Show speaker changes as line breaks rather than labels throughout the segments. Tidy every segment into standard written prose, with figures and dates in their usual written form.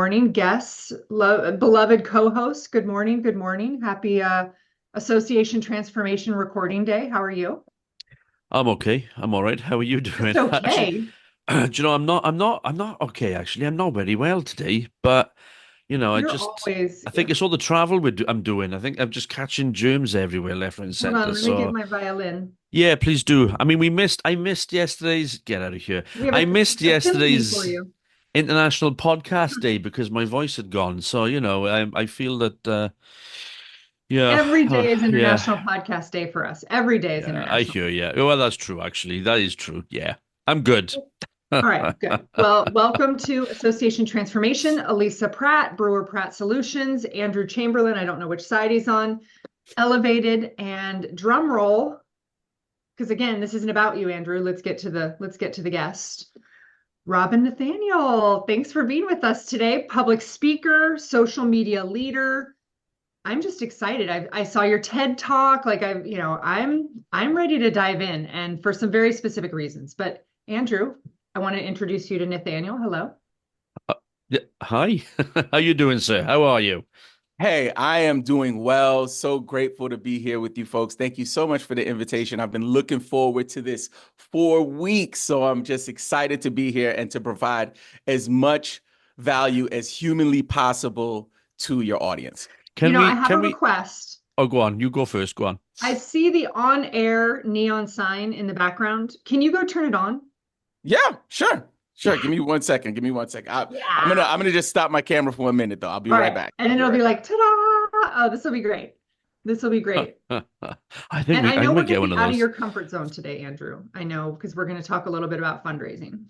morning, guests, beloved co-hosts. Good morning. Good morning. Happy Association Transformation Recording Day. How are you?
I'm okay. I'm all right. How are you
Just
doing? Actually,
okay.
do you know, I'm not okay, actually. I'm not very well today, but
You're always,
I think it's all the travel I'm doing. I think I'm just catching germs everywhere, left, right, and
hold
center.
on, let me get
So
my violin.
yeah, please do. I mean, I missed yesterday's, get out of here.
We have
I missed
a symphony for
yesterday's
you.
International Podcast Day because my voice had gone. So, I feel that, yeah,
Every day is
yeah,
International Podcast Day for us. Every day is
yeah, I
International.
hear you. Well, that's true, actually. That is true. Yeah, I'm good.
All right, good. Well, welcome to Association Transformation. Elisa Pratt, Brewer Pratt Solutions, Andrew Chamberlain, I don't know which side he's on, Elevated, and drum roll, because again, this isn't about you, Andrew. Let's get to the guest. Robin Nathaniel, thanks for being with us today. Public speaker, social media leader. I'm just excited. I saw your TED talk. I'm ready to dive in, and for some very specific reasons. But Andrew, I want to introduce you to Nathaniel. Hello.
Yeah, hi. How you doing, sir? How are you?
Hey, I am doing well. So grateful to be here with you folks. Thank you so much for the invitation. I've been looking forward to this for weeks. So I'm just excited to be here and to provide as much value as humanly possible to your audience.
I have a
Can we
request.
Oh, go on. You go first. Go on.
I see the on-air neon sign in the background. Can you go turn it on?
Yeah, sure. Sure. Give me 1 second. Give me 1 second.
Yeah.
I'm gonna just stop my camera for 1 minute though. I'll be
All
right
right.
back.
And
I'll
then
be
it'll be
right back.
like, ta-da! Oh, this will be great. This will be great. And I
I
know we're
might get
getting
one of
out of
those.
your comfort zone today, Andrew. I know because we're going to talk a little bit about fundraising.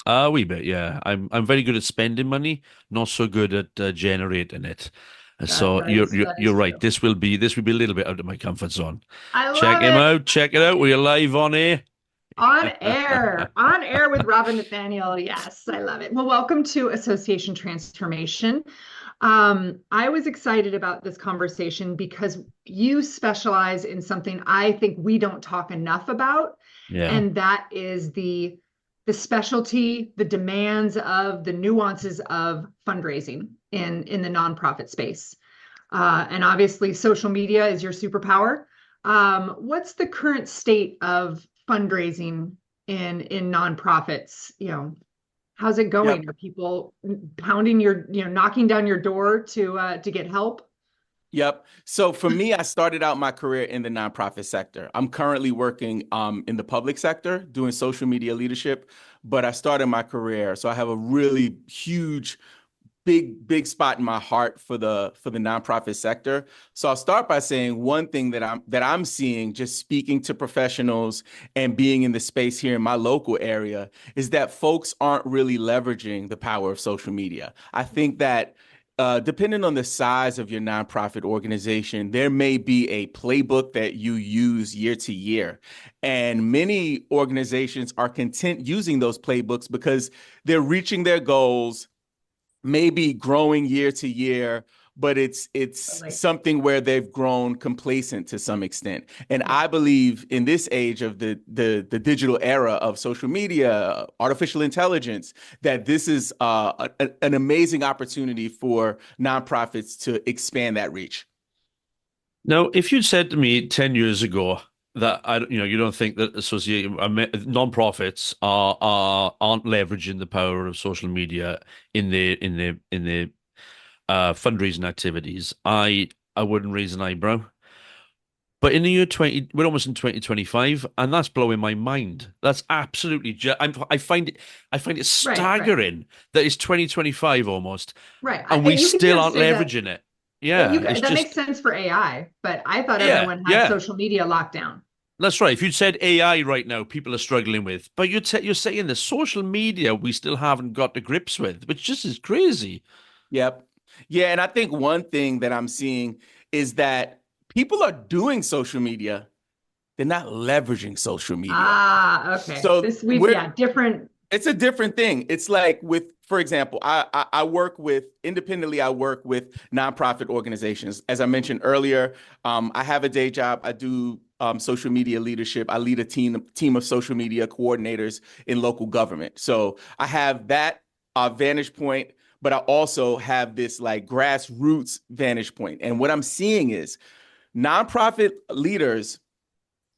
A wee bit, yeah. I'm very good at spending money, not so good at generating it.
That
So
that is
you're
that
you're
is
right.
true.
This will be a little bit out of my comfort zone.
I
Check
love
him
it.
out. Check it out. We're live on air.
On air with Robin Nathaniel. Yes, I love it. Well, welcome to Association Transformation. I was excited about this conversation because you specialize in something I think we don't talk enough about,
Yeah.
and that is the specialty, the demands of the nuances of fundraising in the nonprofit space. And obviously, social media is your superpower. What's the current state of fundraising in nonprofits? How's it
Yep.
going? Are people pounding knocking down your door to get help?
Yep. So for me, I started out my career in the nonprofit sector. I'm currently working in the public sector doing social media leadership, but I started my career. So I have a really huge, big spot in my heart for the nonprofit sector. So I'll start by saying one thing that I'm seeing just speaking to professionals and being in the space here in my local area is that folks aren't really leveraging the power of social media. I think that depending on the size of your nonprofit organization, there may be a playbook that you use year to year. And many organizations are content using those playbooks because they're reaching their goals, maybe growing year to year, but it's
Like,
something where they've grown complacent to some extent. And
yeah.
I believe in this age of the digital era of social media, artificial intelligence, that this is an amazing opportunity for nonprofits to expand that reach.
Now, if you'd said to me 10 years ago that you don't think that associate non-profits aren't leveraging the power of social media in the fundraising activities, I wouldn't raise an eyebrow. But in the year 20, we're almost in 2025, and that's blowing my mind. That's absolutely I find it
Right, right,
staggering that it's 2025 almost,
right.
and we
And you can
still
just
aren't
say that.
leveraging it. Yeah, it's
That makes
just
sense for AI, but I thought
yeah,
everyone had
yeah.
social media locked down.
That's right. If you'd said AI right now, people are struggling with, but you're saying the social media we still haven't got to grips with, which just is crazy.
Yep. Yeah, and I think one thing that I'm seeing is that people are doing social media, they're not leveraging social media.
Okay.
So
This we've
we're
yeah, different.
it's a different thing. It's like with, for example, I work with independently. I work with nonprofit organizations. As I mentioned earlier, I have a day job. I do social media leadership. I lead a team of social media coordinators in local government. So I have that vantage point. but I also have this like grassroots vantage point. And what I'm seeing is nonprofit leaders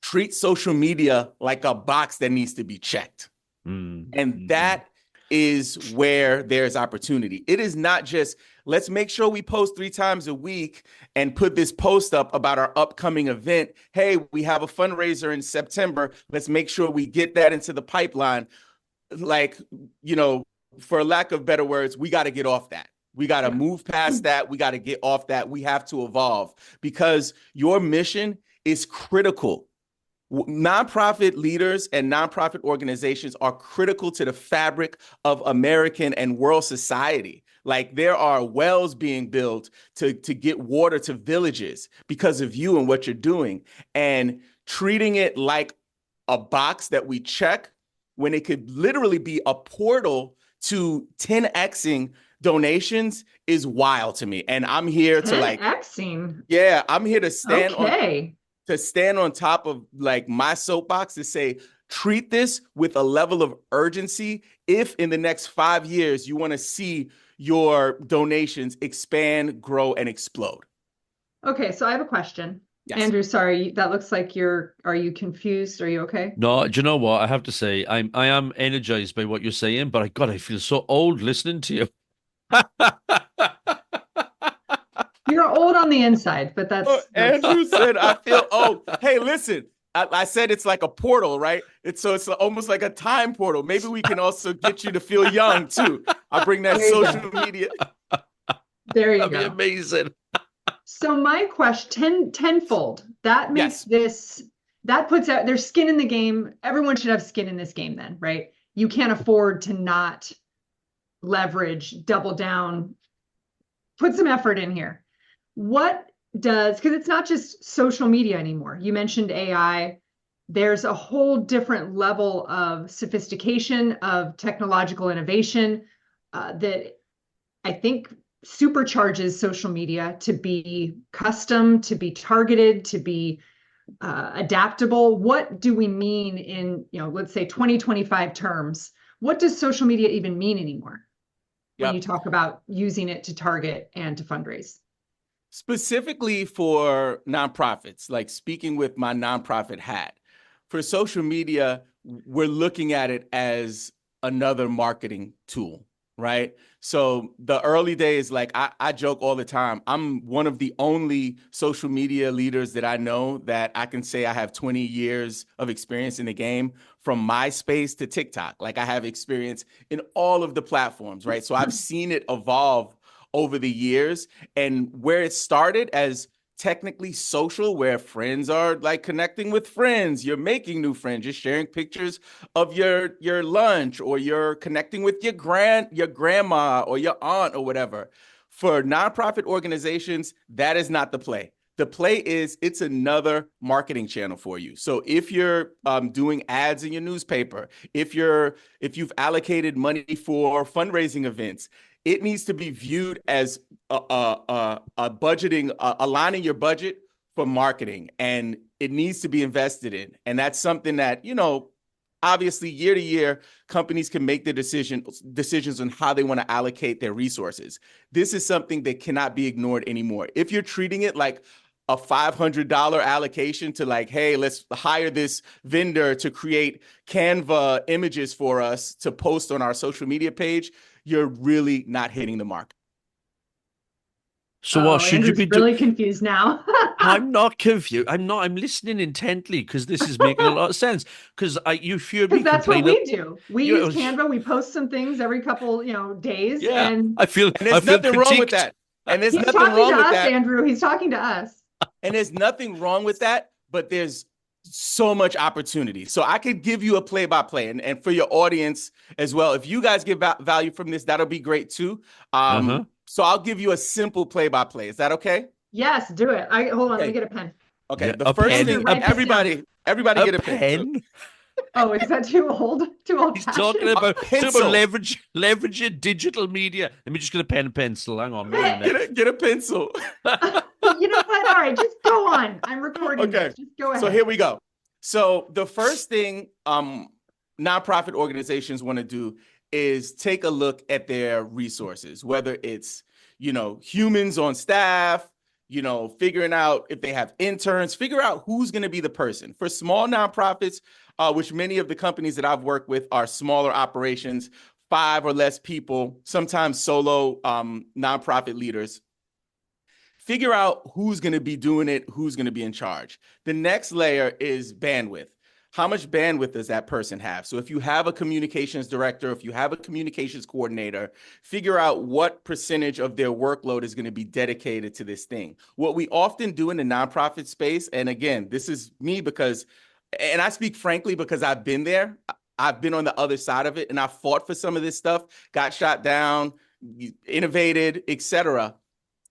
treat social media like a box that needs to be checked. And that is where there's opportunity. It is not just, let's make sure we post 3 times a week and put this post up about our upcoming event. Hey, we have a fundraiser in September. Let's make sure we get that into the pipeline. Like, you know, for lack of better words, we got to get off that. We got to move past that. We got to get off that. We have to evolve because your mission is critical. Nonprofit leaders and nonprofit organizations are critical to the fabric of American and world society. Like there are wells being built to get water to villages because of you and what you're doing. And treating it like a box that we check when it could literally be a portal to 10xing donations is wild to me. And I'm here to like
10xing.
Yeah, I'm here to stand on top of like my soapbox to say, treat this with a level of urgency. If in the next 5 years, you want to see your donations expand, grow, and explode.
Okay, so I have a question.
Yes.
Andrew, sorry, that looks like are you confused? Are you okay?
No, do you know what? I have to say, I am energized by what you're saying, but I feel so old listening to you.
You're old on the inside, but that's
Andrew said, I feel old. Hey, listen, I said it's like a portal, right? It's almost like a time portal. Maybe we can also get you to feel young too. I'll bring that social media.
There you
That'd
go.
be amazing.
So my question, tenfold. That makes this, that puts out there's skin in the game. Everyone should have skin in this game then, right? You can't afford to not leverage, double down, put some effort in here. What does, because it's not just social media anymore. You mentioned AI. There's a whole different level of sophistication of technological innovation that I think supercharges social media to be custom, to be targeted, to be adaptable. What do we mean in, let's say 2025 terms? What does social media even mean anymore when you talk about using it to target and to fundraise?
Specifically for nonprofits, like speaking with my nonprofit hat, for social media, we're looking at it as another marketing tool, right? So the early days, like I joke all the time, I'm one of the only social media leaders that I know that I can say I have 20 years of experience in the game, from MySpace to TikTok. Like I have experience in all of the platforms, right? So I've seen it evolve over the years, and where it started as technically social, where friends are like connecting with friends, you're making new friends, you're sharing pictures of your lunch, or you're connecting with your grandma or your aunt or whatever. For nonprofit organizations, that is not the play. The play is it's another marketing channel for you. So if you're doing ads in your newspaper, if you've allocated money for fundraising events, it needs to be viewed as a budgeting, aligning your budget for marketing, and it needs to be invested in. And that's something that, obviously year to year, companies can make their decisions on how they want to allocate their resources. This is something that cannot be ignored anymore. If you're treating it like a $500 allocation to like, hey, let's hire this vendor to create Canva images for us to post on our social media page, you're really not hitting the mark.
So what should
Andrew's
you be
really confused now.
I'm not confused. I'm listening intently because this is making a lot of sense. Because you hear me
that's what
complain
we do. We use Canva. We post some things every couple, days.
Yeah,
and
there's nothing wrong with that. And there's nothing wrong with that,
Andrew. He's talking to us.
And there's nothing wrong with that, but there's so much opportunity. So I could give you a play-by-play, and for your audience as well. If you guys get value from this, that'll be great too. So I'll give you a simple play-by-play. Is that okay?
Yes, do it. Hold on, let me get a pen.
Okay,
Yeah,
the first thing, everybody get a
pen.
Oh, is that too old? Too old?
He's talking about leverage your digital media. Let me just get a pen and pencil. Hang on.
Get a pencil.
You know what? All right, just go on. I'm recording.
Okay,
this. Just go ahead.
So here we go. So the first thing nonprofit organizations want to do is take a look at their resources, whether it's, humans on staff, figuring out if they have interns, figure out who's going to be the person. For small nonprofits, which many of the companies that I've worked with are smaller operations, 5 or less people, sometimes solo nonprofit leaders. Figure out who's going to be doing it, who's going to be in charge. The next layer is bandwidth. How much bandwidth does that person have? So if you have a communications director, if you have a communications coordinator, figure out what percentage of their workload is going to be dedicated to this thing. What we often do in the nonprofit space, and again, this is me and I speak frankly because I've been there. I've been on the other side of it, and I fought for some of this stuff, got shot down, innovated, etc.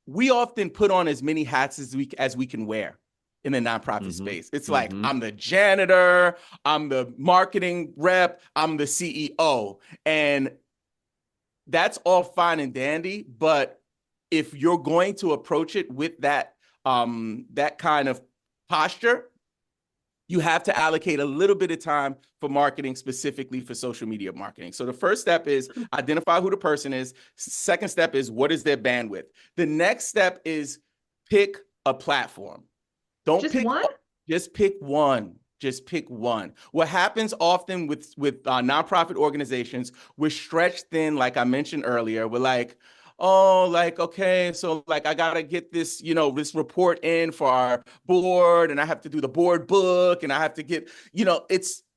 We often put on as many hats as we can wear in the nonprofit space. It's like, I'm the janitor, I'm the marketing rep, I'm the CEO. And that's all fine and dandy. But if you're going to approach it with that kind of posture, you have to allocate a little bit of time for marketing, specifically for social media marketing. So the first step is identify who the person is. Second step is, what is their bandwidth? The next step is pick a platform. Just pick one? Just pick one. Just pick one. What happens often with nonprofit organizations, we're stretched thin, like I mentioned earlier. We're like, oh, like, okay, so like I gotta get this, this report in for our board, and I have to do the board book, and I have to get,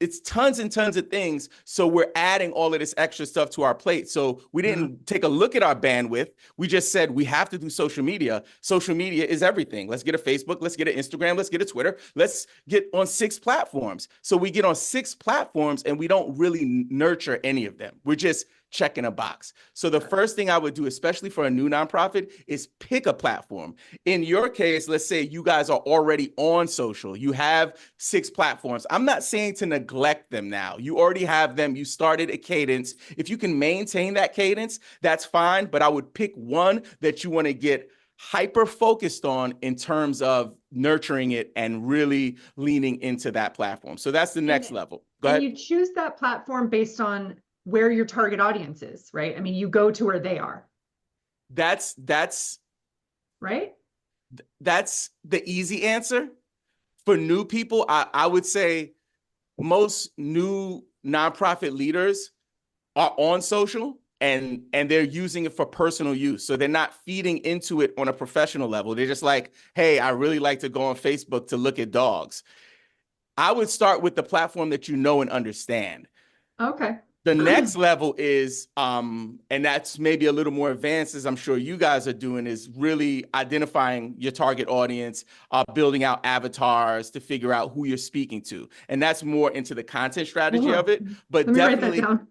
it's tons and tons of things. So we're adding all of this extra stuff to our plate. So we didn't take a look at our bandwidth. We just said we have to do social media. Social media is everything. Let's get a Facebook, let's get an Instagram, let's get a Twitter, let's get on 6 platforms. So we get on 6 platforms and we don't really nurture any of them. We're just checking a box. So the first thing I would do, especially for a new nonprofit, is pick a platform. In your case, let's say you guys are already on social. You have 6 platforms. I'm not saying to neglect them now. You already have them. You started a cadence. If you can maintain that cadence, that's fine. But I would pick one that you want to get hyper focused on in terms of nurturing it and really leaning into that platform. So that's the next level. Go ahead.
And you choose that platform based on where your target audience is, right? I mean, you go to where they are.
That's
right.
That's the easy answer. For new people, I would say most new nonprofit leaders are on social and they're using it for personal use. So they're not feeding into it on a professional level. They're just like, hey, I really like to go on Facebook to look at dogs. I would start with the platform that you know and understand.
Okay.
The next level is, and that's maybe a little more advanced, as I'm sure you guys are doing, is really identifying your target audience, building out avatars to figure out who you're speaking to. And that's more into the content strategy of it. But definitely,
write that down.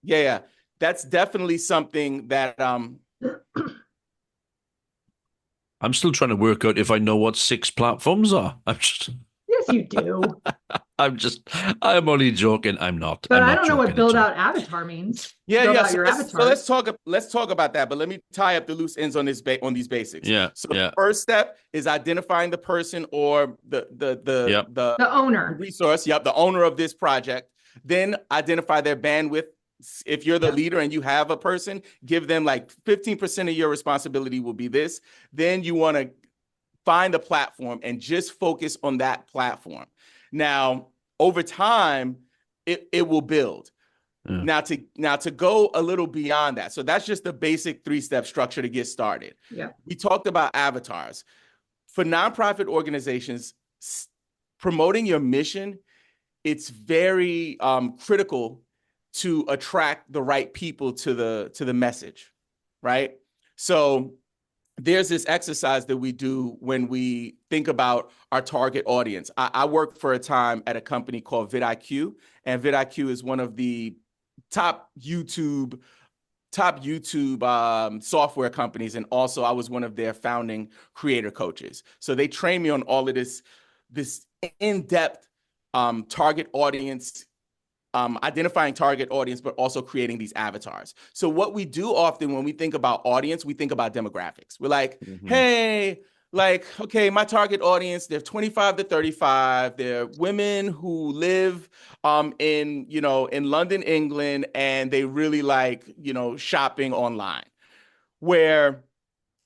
Yeah, that's definitely something that
I'm still trying to work out if I know what 6 platforms are.
Yes, you do.
I'm only joking. I'm not.
But
I'm not
I don't know what
joking
build
at all.
out avatar means.
Yeah.
So
let's talk about that. But let me tie up the loose ends on these basics. So the first step is identifying the person or the
owner
resource. Yep, the owner of this project. Then identify their bandwidth. If you're the leader and you have a person, give them like 15% of your responsibility will be this. Then you want to find a platform and just focus on that platform. Now, over time, it will build. Now to go a little beyond that. So that's just the basic 3-step structure to get started.
Yeah.
We talked about avatars. For nonprofit organizations, promoting your mission, it's very critical to attract the right people to the message, right? So there's this exercise that we do when we think about our target audience. I worked for a time at a company called vidIQ, and vidIQ is one of the top YouTube software companies, and also I was one of their founding creator coaches. So they trained me on all of this in-depth target audience, identifying target audience, but also creating these avatars. So what we do often when we think about audience, we think about demographics. We're like, hey, like, okay, my target audience, they're 25 to 35. They're women who live in, in London, England, and they really like, shopping online. Where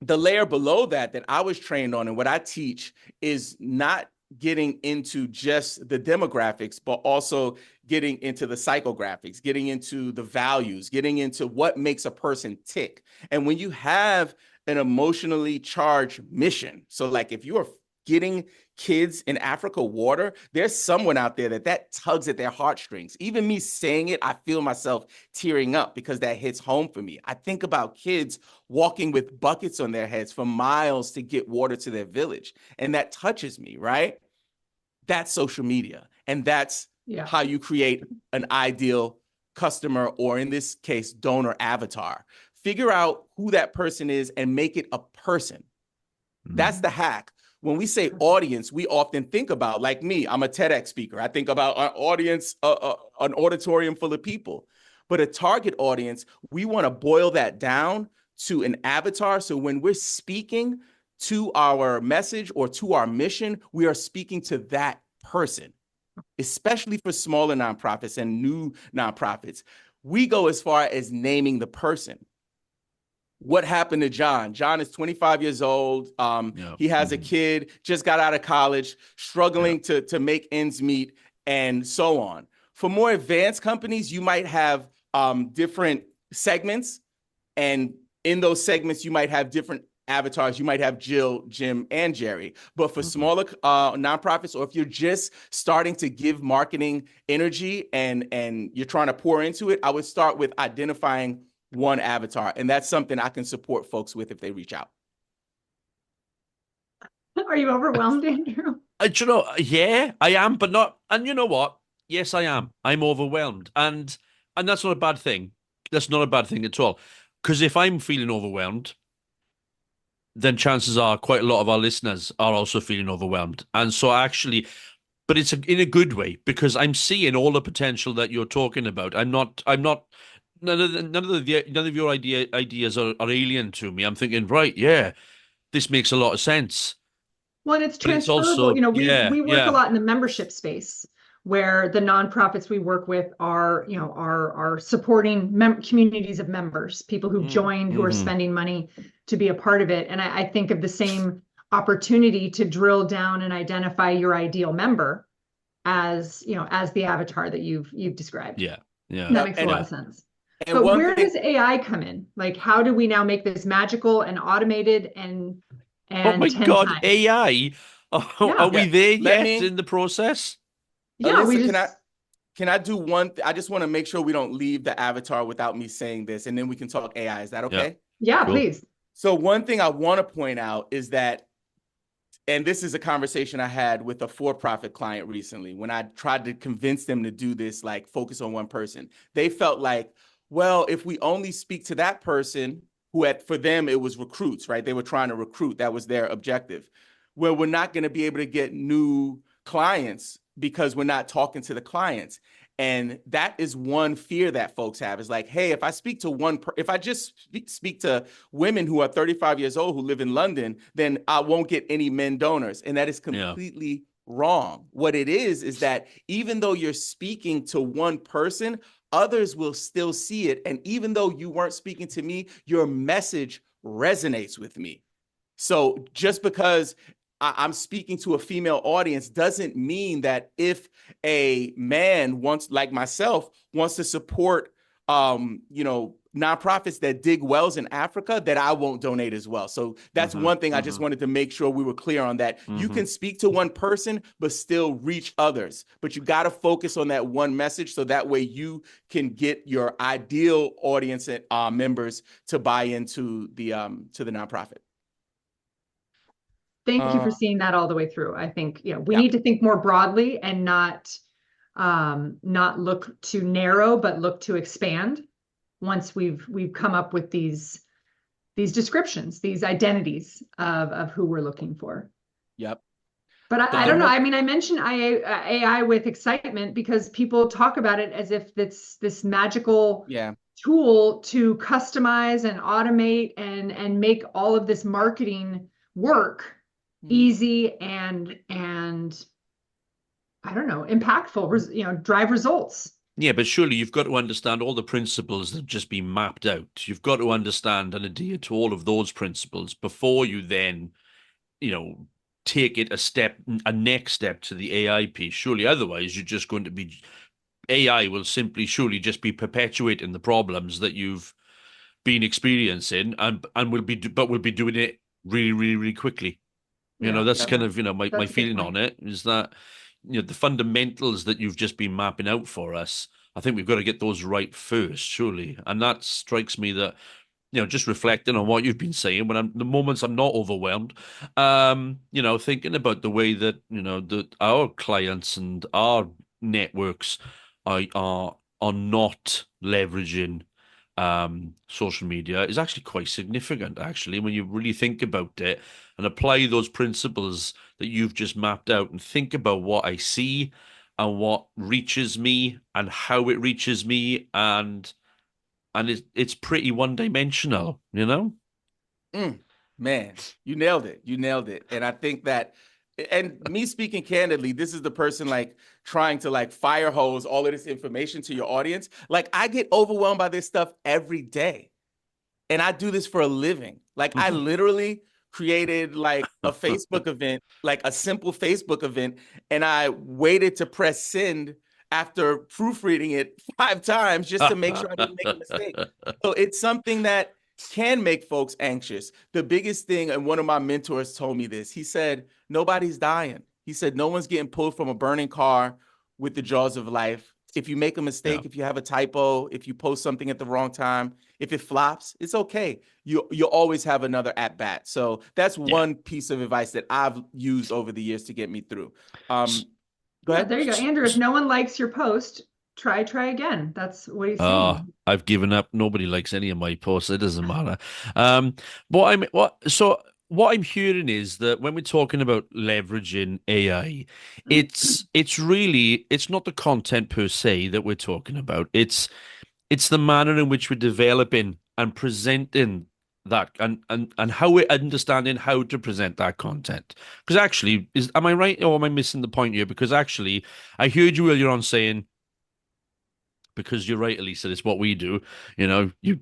the layer below that I was trained on and what I teach is not getting into just the demographics, but also getting into the psychographics, getting into the values, getting into what makes a person tick. And when you have an emotionally charged mission, so like if you are getting kids in Africa water, there's someone out there that tugs at their heartstrings. Even me saying it, I feel myself tearing up because that hits home for me. I think about kids walking with buckets on their heads for miles to get water to their village. And that touches me, right? That's social media. And that's how you create an ideal customer, or in this case, donor avatar. Figure out who that person is and make it a person. That's the hack. When we say audience, we often think about, like me, I'm a TEDx speaker. I think about an audience, an auditorium full of people. But a target audience, we want to boil that down to an avatar. So when we're speaking to our message or to our mission, we are speaking to that person, especially for smaller nonprofits and new nonprofits. We go as far as naming the person. What happened to John? John is 25 years old. He has a kid, just got out of college, struggling to make ends meet, and so on. For more advanced companies, you might have different segments. And in those segments, you might have different avatars. You might have Jill, Jim, and Jerry. But for smaller nonprofits, or if you're just starting to give marketing energy and you're trying to pour into it, I would start with identifying one avatar. And that's something I can support folks with if they reach out.
Are you overwhelmed, Andrew?
Yeah, I am, but not. And you know what? Yes, I am. I'm overwhelmed, and that's not a bad thing. That's not a bad thing at all. Because if I'm feeling overwhelmed, then chances are quite a lot of our listeners are also feeling overwhelmed. And so actually, but it's in a good way, because I'm seeing all the potential that you're talking about. I'm not. None of your ideas are alien to me. I'm thinking, right, yeah, this makes a lot of sense.
Well, and it's
But it's
transferable.
also,
We work a lot in the membership space, where the nonprofits we work with are supporting communities of members, people who've joined, who are spending money to be a part of it. And I think of the same opportunity to drill down and identify your ideal member as the avatar that you've described.
Yeah.
That makes a lot of sense.
And
but where does AI come in? Like, how do we now make this magical and automated and
oh my
10
God,
times?
AI? Are we there yet in the process?
Yeah,
Alyssa, can I do one? I just want to make sure we don't leave the avatar without me saying this, and then we can talk AI. Is that okay?
Yeah, cool. Please.
So one thing I want to point out is that, and this is a conversation I had with a for-profit client recently, when I tried to convince them to do this, like focus on one person. They felt like, well, if we only speak to that person, for them, it was recruits, right? They were trying to recruit. That was their objective. Well, we're not going to be able to get new clients because we're not talking to the clients. And that is one fear that folks have, is like, hey, if I speak to if I just speak to women who are 35 years old who live in London, then I won't get any men donors. And that is completely wrong. What it is that even though you're speaking to one person, others will still see it. And even though you weren't speaking to me, your message resonates with me. So just because I'm speaking to a female audience doesn't mean that if a man like myself, wants to support, nonprofits that dig wells in Africa, that I won't donate as well. So that's one thing I just wanted to make sure we were clear on, that you can speak to one person, but still reach others. But you got to focus on that one message, so that way you can get your ideal audience and members to buy into the nonprofit.
Thank you for seeing that all the way through. I think, we need to think more broadly and not look too narrow, but look to expand once we've come up with these descriptions, these identities of who we're looking for.
Yep.
But I don't know. I mean, I mentioned AI with excitement because people talk about it as if it's this magical tool to customize and automate and make all of this marketing work. easy and I don't know, impactful, drive results.
Yeah, but surely you've got to understand all the principles that have just been mapped out. You've got to understand and adhere to all of those principles before you then, you know, take it a next step to the AI piece. Surely otherwise you're just going to be, AI will simply surely just be perpetuating the problems that you've been experiencing and will be doing it really, really, really quickly. That's kind of, my
That's a good
feeling
point.
on it is that, the fundamentals that you've just been mapping out for us, I think we've got to get those right first, surely. And that strikes me that, just reflecting on what you've been saying, the moments I'm not overwhelmed, thinking about the way that, that our clients and our networks are not leveraging social media is actually quite significant, actually, when you really think about it and apply those principles that you've just mapped out and think about what I see and what reaches me and how it reaches me and it's pretty one-dimensional,
Man, you nailed it. You nailed it. And I think that, and me speaking candidly, this is the person like trying to like fire hose all of this information to your audience. Like I get overwhelmed by this stuff every day. And I do this for a living. Like I literally created like a Facebook event, like a simple Facebook event, and I waited to press send after proofreading it 5 times just to make sure I didn't make a mistake. So it's something that can make folks anxious. The biggest thing, and one of my mentors told me this, he said, nobody's dying. He said, no one's getting pulled from a burning car with the jaws of life. If you make a mistake,
Yeah.
if you have a typo, if you post something at the wrong time, if it flops, it's okay. You'll always have another at bat. So that's one piece of advice that I've used over the years to get me through. Go ahead.
There you go, Andrew. If no one likes your post, try again. That's what he's saying.
I've given up. Nobody likes any of my posts. It doesn't matter. What I'm hearing is that when we're talking about leveraging AI, it's not the content per se that we're talking about. It's the manner in which we're developing and presenting that and how we're understanding how to present that content. Because actually, am I right or am I missing the point here? Because actually, I heard you earlier on saying, because you're right, Elisa, it's what we do. You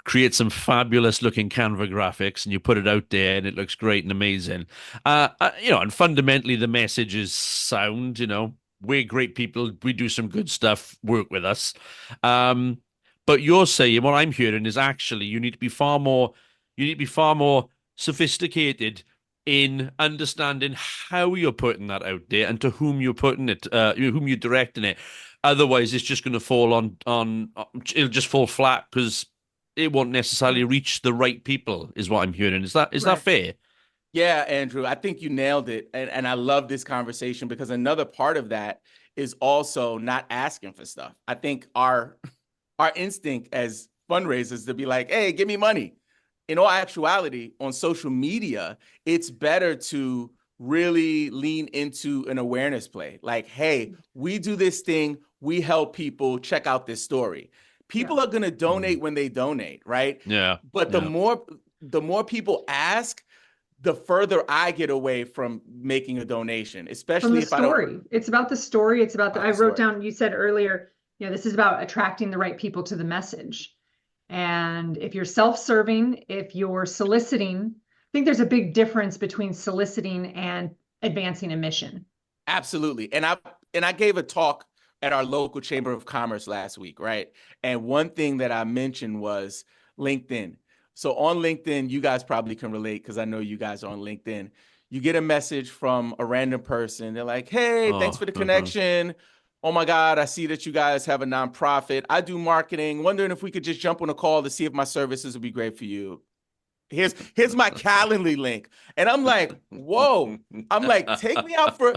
create some fabulous looking Canva graphics and you put it out there and it looks great and amazing. And fundamentally the message is sound, we're great people. We do some good stuff. Work with us. But you're saying what I'm hearing is actually you need to be far more sophisticated in understanding how you're putting that out there and to whom you're putting it, whom you're directing it. Otherwise, it's just going to fall it'll just fall flat because it won't necessarily reach the right people, is what I'm hearing. Is that fair?
Yeah, Andrew, I think you nailed it. And I love this conversation because another part of that is also not asking for stuff. I think our instinct as fundraisers to be like, hey, give me money. In all actuality, on social media, it's better to really lean into an awareness play. Like, hey, we do this thing. We help people. Check out this story. People are going to donate when they donate, right?
Yeah.
But the more people ask, the further I get away from making a donation, especially if I don't.
It's about the story. It's about I wrote down, you said earlier, this is about attracting the right people to the message. And if you're self-serving, if you're soliciting, I think there's a big difference between soliciting and advancing a mission.
Absolutely. And I gave a talk at our local Chamber of Commerce last week, right? And one thing that I mentioned was LinkedIn. So on LinkedIn, you guys probably can relate because I know you guys are on LinkedIn. You get a message from a random person. They're like, hey, thanks for the connection. Oh my God, I see that you guys have a nonprofit. I do marketing. Wondering if we could just jump on a call to see if my services would be great for you. Here's my Calendly link. And I'm like, whoa. I'm like, take me out for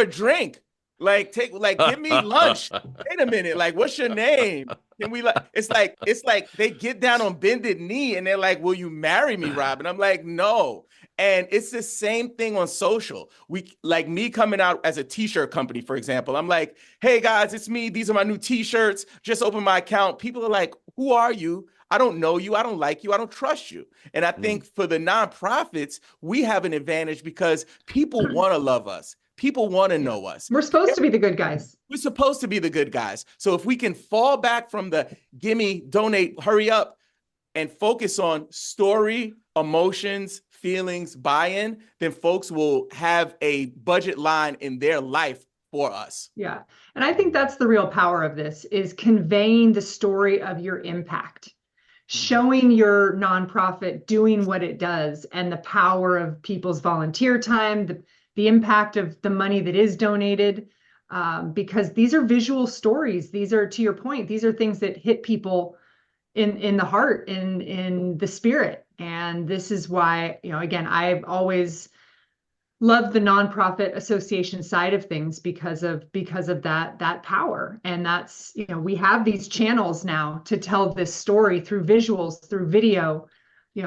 a drink. Give me lunch. Wait a minute. Like, what's your name? Can we it's like they get down on bended knee and they're like, will you marry me, Rob? And I'm like, no. And it's the same thing on social. We like me coming out as a t-shirt company, for example. I'm like, hey guys, it's me. These are my new t-shirts. Just open my account. People are like, who are you? I don't know you, I don't like you, I don't trust you. And I think for the nonprofits, we have an advantage because people want to love us. People want to know us.
We're supposed to be the good guys.
We're supposed to be the good guys. So if we can fall back from the gimme, donate, hurry up, and focus on story, emotions, feelings, buy-in, then folks will have a budget line in their life for us.
Yeah. And I think that's the real power of this, is conveying the story of your impact, showing your nonprofit doing what it does, and the power of people's volunteer time, the impact of the money that is donated, because these are visual stories. These are, to your point, these are things that hit people in the heart, in the spirit. And this is why, again, I've always loved the nonprofit association side of things because of that power. And that's, we have these channels now to tell this story through visuals, through video,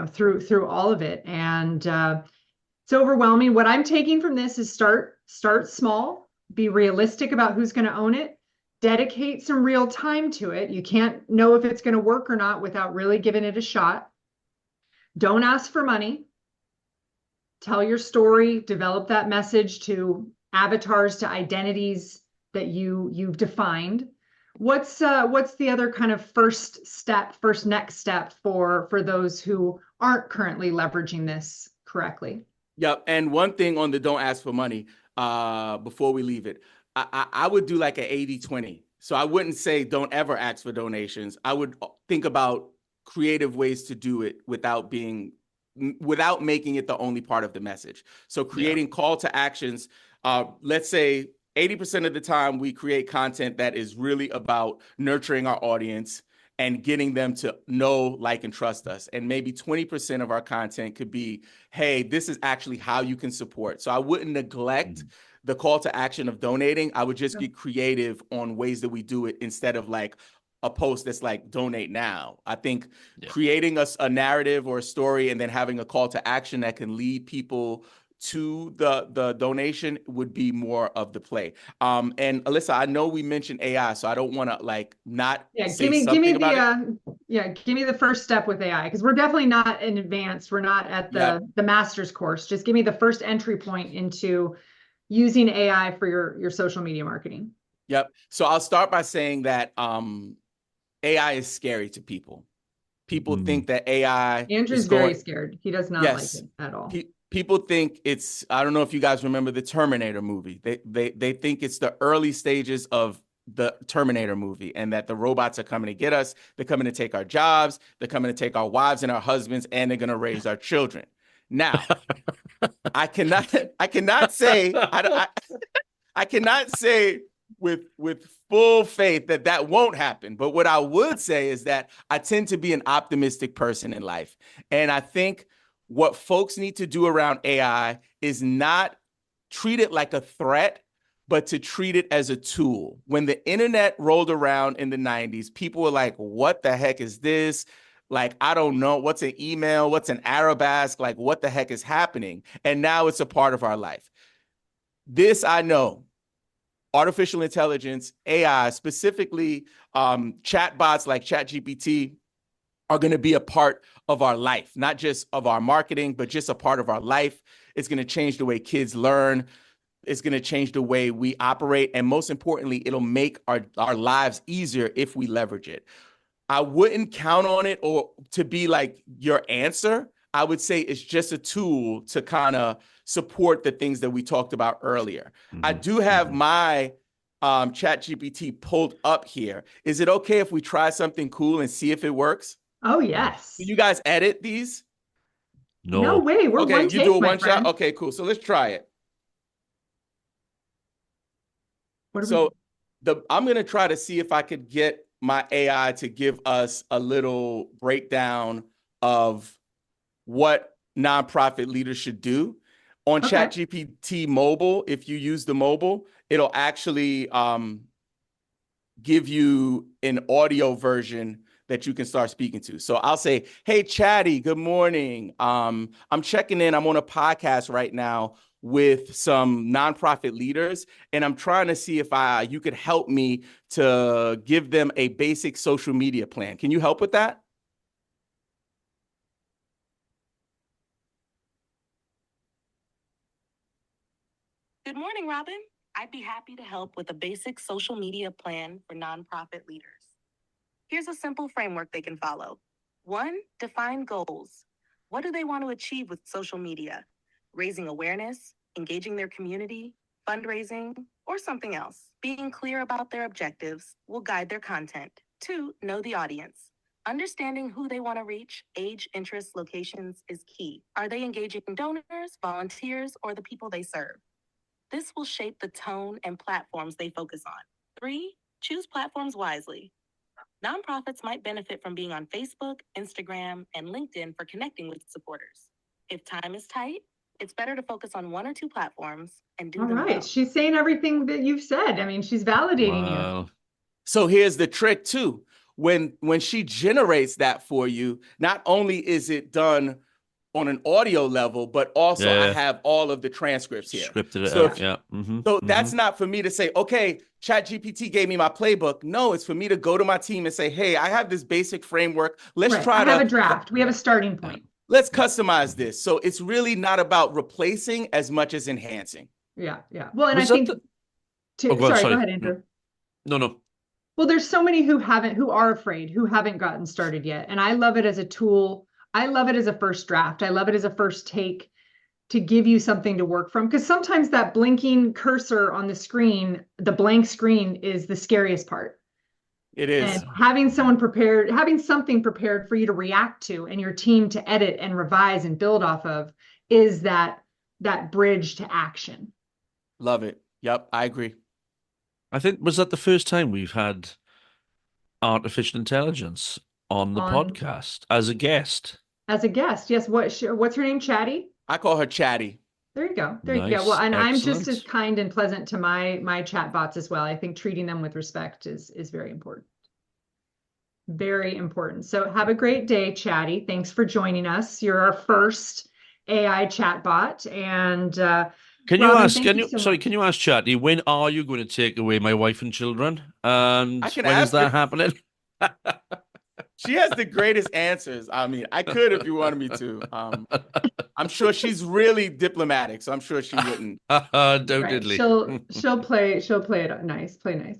through all of it. And it's overwhelming. What I'm taking from this is start small, be realistic about who's going to own it, dedicate some real time to it. You can't know if it's going to work or not without really giving it a shot. Don't ask for money. Tell your story, develop that message to avatars, to identities that you've defined. What's the other kind of first next step for those who aren't currently leveraging this correctly?
Yep. And one thing on the don't ask for money, before we leave it, I would do like an 80-20. So I wouldn't say don't ever ask for donations. I would think about creative ways to do it without making it the only part of the message. So creating call to actions. Let's say 80% of the time we create content that is really about nurturing our audience and getting them to know, like, and trust us. And maybe 20% of our content could be, hey, this is actually how you can support. So I wouldn't neglect the call to action of donating. I would just get creative on ways that we do it instead of like a post that's like donate now. I think creating a narrative or a story and then having a call to action that can lead people to the donation would be more of the play. And Alyssa, I know we mentioned AI, so I don't want to like not say something about it.
Give me the first step with AI, because we're definitely not in advanced. We're not at the master's course. Just give me the first entry point into using AI for your social media marketing.
Yep. So I'll start by saying that AI is scary to people. People think that AI
Andrew's very scared. He does not like it at all.
People think it's, I don't know if you guys remember the Terminator movie. They think it's the early stages of the Terminator movie and that the robots are coming to get us. They're coming to take our jobs. They're coming to take our wives and our husbands, and they're going to raise our children. Now, I cannot say, I cannot say with full faith that won't happen. But what I would say is that I tend to be an optimistic person in life. And I think what folks need to do around AI is not treat it like a threat, but to treat it as a tool. When the internet rolled around in the 90s, people were like, what the heck is this? Like, I don't know. What's an email? What's an Arabesque? Like, what the heck is happening? And now it's a part of our life. This I know. Artificial intelligence, AI, specifically chatbots like ChatGPT, are going to be a part of our life, not just of our marketing, but just a part of our life. It's going to change the way kids learn. It's going to change the way we operate. And most importantly, it'll make our lives easier if we leverage it. I wouldn't count on it or to be like your answer. I would say it's just a tool to kind of support the things that we talked about earlier. I do have my ChatGPT pulled up here. Is it okay if we try something cool and see if it works?
Oh, yes.
Do you guys edit these?
No way. We're
okay,
one
you
take,
do a
my
one
friend.
shot? Okay, cool. So let's try it. I'm going to try to see if I could get my AI to give us a little breakdown of what nonprofit leaders should do. On ChatGPT mobile, if you use the mobile, it'll actually give you an audio version that you can start speaking to. So I'll say, hey, Chatty, good morning. I'm checking in. I'm on a podcast right now with some nonprofit leaders, and I'm trying to see if you could help me to give them a basic social media plan. Can you help with that?
Good morning, Robin. I'd be happy to help with a basic social media plan for nonprofit leaders. Here's a simple framework they can follow. 1, define goals. What do they want to achieve with social media? Raising awareness, engaging their community, fundraising, or something else. Being clear about their objectives will guide their content. 2, know the audience. Understanding who they want to reach, age, interests, locations is key. Are they engaging donors, volunteers, or the people they serve? This will shape the tone and platforms they focus on. 3, choose platforms wisely. Nonprofits might benefit from being on Facebook, Instagram, and LinkedIn for connecting with supporters. If time is tight, it's better to focus on 1 or 2 platforms and do
All
them
right.
well.
She's saying everything that you've said. I mean, she's validating you.
Wow.
So here's the trick too. When she generates that for you, not only is it done on an audio level, but also I
Yeah.
have all of the transcripts here.
Scripted it
So
out. Yeah.
So that's not for me to say, okay, ChatGPT gave me my playbook. No, it's for me to go to my team and say, hey, I have this basic framework. Let's
Right.
try
I have
to
a draft. We have a starting point.
let's customize this. So it's really not about replacing as much as enhancing.
Yeah. Yeah. Well, and
Was
I
that
think
Oh, go on,
sorry,
sorry.
go ahead, Andrew.
No.
Well, there's so many who are afraid, who haven't gotten started yet. And I love it as a tool. I love it as a first draft. I love it as a first take to give you something to work from. Because sometimes that blinking cursor on the screen, the blank screen, is the scariest part.
It is.
And having something prepared for you to react to and your team to edit and revise and build off of is that bridge to action.
Love it. Yep, I agree.
I think, was that the first time we've had artificial intelligence on the podcast as a guest?
As a guest, yes. What's her name? Chatty?
I call her Chatty.
There you go. There you
Nice.
go. Well, and I'm just
Excellent.
as kind and pleasant to my chat bots as well. I think treating them with respect is very important. Very important. So have a great day, Chatty. Thanks for joining us. You're our first AI chatbot. And
Can you
Robin,
ask?
thank
Can
you
you?
so
Sorry.
much.
Can you ask Chatty, when are you going to take away my wife and children? And
I can
when is
ask
that
her.
happening?
She has the greatest answers. I mean, I could if you wanted me to. I'm sure she's really diplomatic, so I'm sure she wouldn't.
Right.
Undoubtedly.
She'll play it nice. Play nice.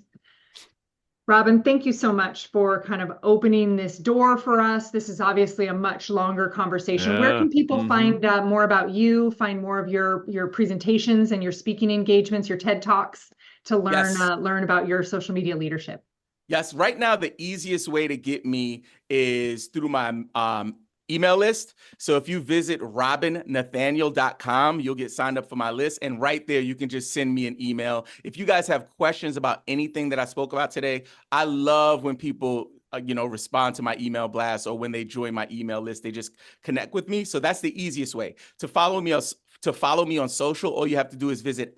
Robin, thank you so much for kind of opening this door for us. This is obviously a much longer conversation. Where can people find more about you, find more of your presentations and your speaking engagements, your TED Talks to learn learn about your social media leadership?
Yes, right now the easiest way to get me is through my email list. So if you visit robinnathaniel.com, you'll get signed up for my list. And right there, you can just send me an email. If you guys have questions about anything that I spoke about today, I love when people respond to my email blast, or when they join my email list, they just connect with me. So that's the easiest way. To follow me on social, all you have to do is visit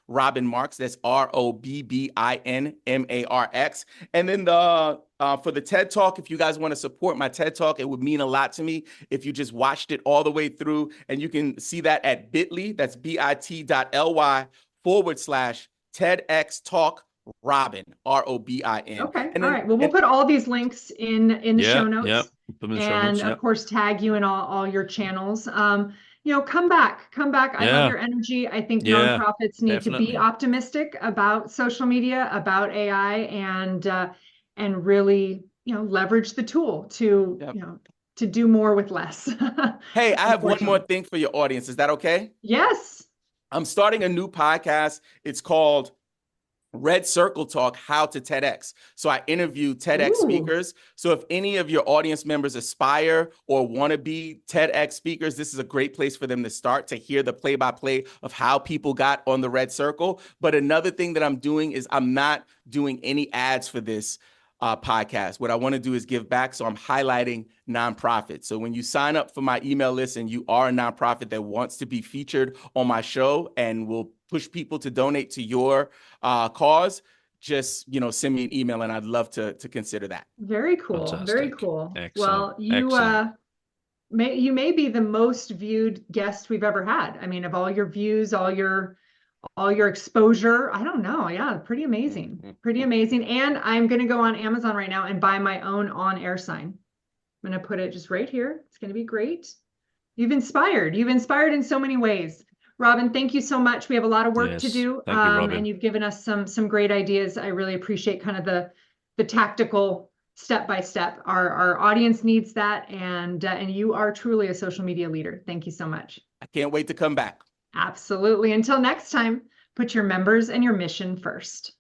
@Robin Marks. That's ROBBINMARX. And then for the TED Talk, if you guys want to support my TED Talk, it would mean a lot to me if you just watched it all the way through. And you can see that at bit.ly, that's bit.ly/TEDx Talk Robin, ROBIN.
Okay. All right. Well, we'll put all these links in the show notes.
Yeah. Put them in the show
And
notes,
of course, tag you in all your channels. Come back. I love your energy. I think nonprofits need to be optimistic about social media, about AI, and really, leverage the tool to, to do more with less.
Hey, I have one more thing for your audience. Is that okay?
Yes.
I'm starting a new podcast. It's called Red Circle Talk, How to TEDx. So I interview TEDx speakers. So if any of your audience members aspire or want to be TEDx speakers, this is a great place for them to start, to hear the play-by-play of how people got on the Red Circle. But another thing that I'm doing is I'm not doing any ads for this podcast. What I want to do is give back. So I'm highlighting nonprofits. So when you sign up for my email list and you are a nonprofit that wants to be featured on my show and will push people to donate to your cause, just send me an email, and I'd love to consider that.
Very cool.
Fantastic.
Very cool.
Excellent.
Well, you may be the most viewed guest we've ever had. I mean, of all your views, all your exposure, I don't know. Yeah, pretty amazing. Pretty amazing. And I'm going to go on Amazon right now and buy my own on-air sign. I'm going to put it just right here. It's going to be great. You've inspired in so many ways. Robin, thank you so much. We have a lot of work to
Yes.
do.
Thank you, Robin.
And you've given us some great ideas. I really appreciate kind of the tactical step by step. Our audience needs that, and you are truly a social media leader. Thank you so much.
I can't wait to come back.
Absolutely. Until next time, put your members and your mission first.